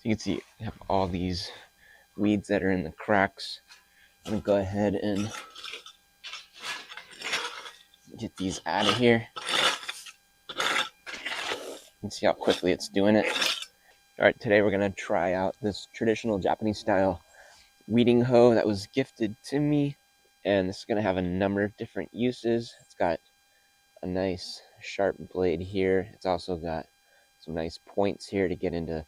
You can see I have all these weeds that are in the cracks. I'm gonna go ahead and get these out of here. You can see how quickly it's doing it. All right, today we're gonna try out this traditional Japanese style weeding hoe that was gifted to me, and this is gonna have a number of different uses. It's got a nice sharp blade here. It's also got some nice points here to get into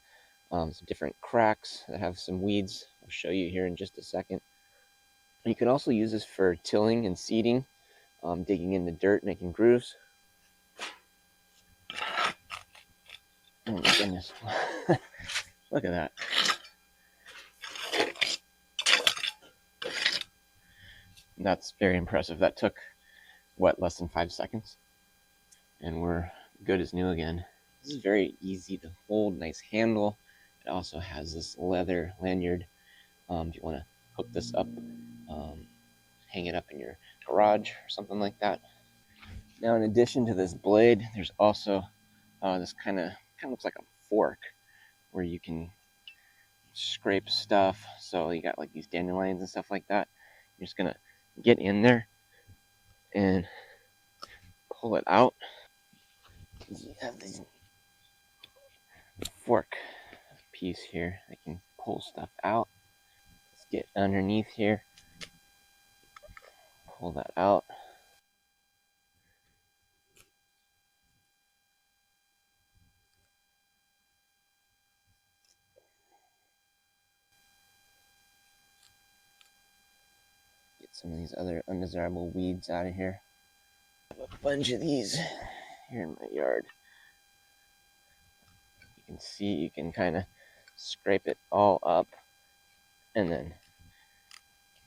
some different cracks that have some weeds. I'll show you here in just a second. You can also use this for tilling and seeding, digging in the dirt, making grooves. Oh my goodness. Look at that. That's very impressive. That took, what, less than 5 seconds? And we're good as new again. This is very easy to hold, nice handle. It also has this leather lanyard. If you want to hook this up, hang it up in your garage or something like that. Now, in addition to this blade, there's also this kind of looks like a fork where you can scrape stuff. So you got like these dandelions and stuff like that. You're just gonna get in there and pull it out. You have this fork piece here that can pull stuff out. Let's get underneath here, pull that out. Get some of these other undesirable weeds out of here. I have a bunch of these here in my yard. You can see, you can kind of scrape it all up, and then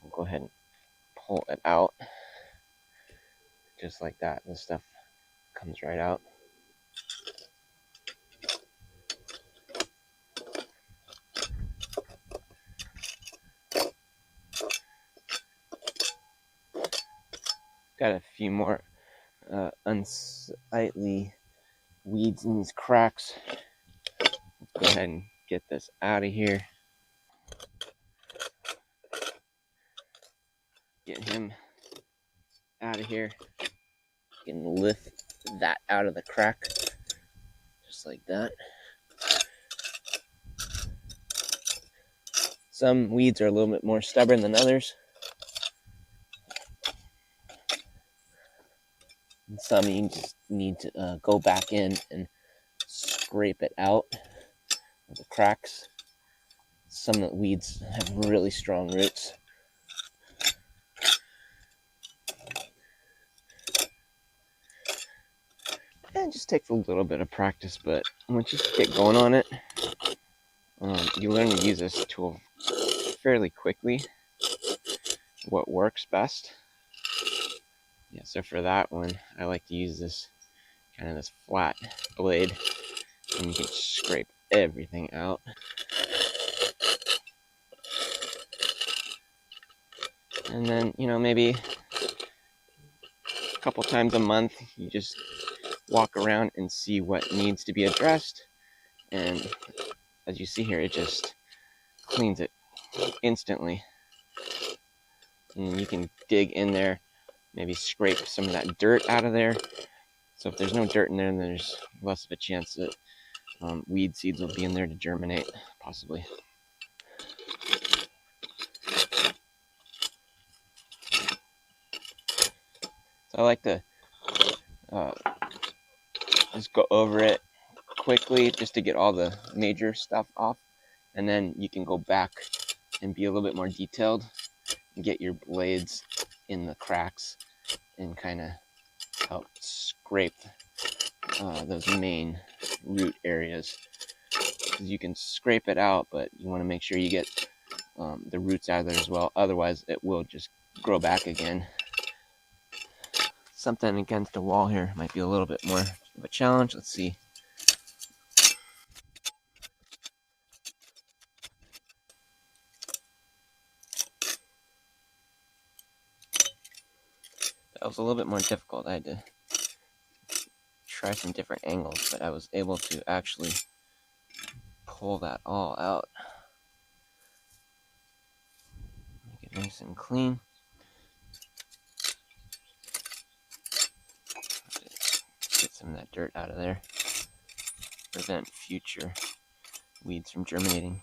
we'll go ahead and pull it out just like that. This stuff comes right out. Got a few more unsightly weeds in these cracks. Let's go ahead and get this out of here. Get him out of here. You can lift that out of the crack, just like that. Some weeds are a little bit more stubborn than others. And some you just need to go back in and scrape it out of the cracks. Some of the weeds have really strong roots. And it just takes a little bit of practice, but once you get going on it, you learn to use this tool fairly quickly. What works best. Yeah, so for that one, I like to use this kind of this flat blade, and you can scrape everything out. And then, maybe a couple times a month, you just walk around and see what needs to be addressed. And as you see here, it just cleans it instantly. And you can dig in there, maybe scrape some of that dirt out of there. So if there's no dirt in there, then there's less of a chance that weed seeds will be in there to germinate, possibly. So I like to just go over it quickly just to get all the major stuff off. And then you can go back and be a little bit more detailed and get your blades in the cracks and kind of help scrape those main root areas. Because you can scrape it out, but you want to make sure you get the roots out of there as well. Otherwise, it will just grow back again. Something against the wall here might be a little bit more of a challenge. Let's see. That was a little bit more difficult. I had to try some different angles, but I was able to actually pull that all out. Make it nice and clean. Get some of that dirt out of there. Prevent future weeds from germinating.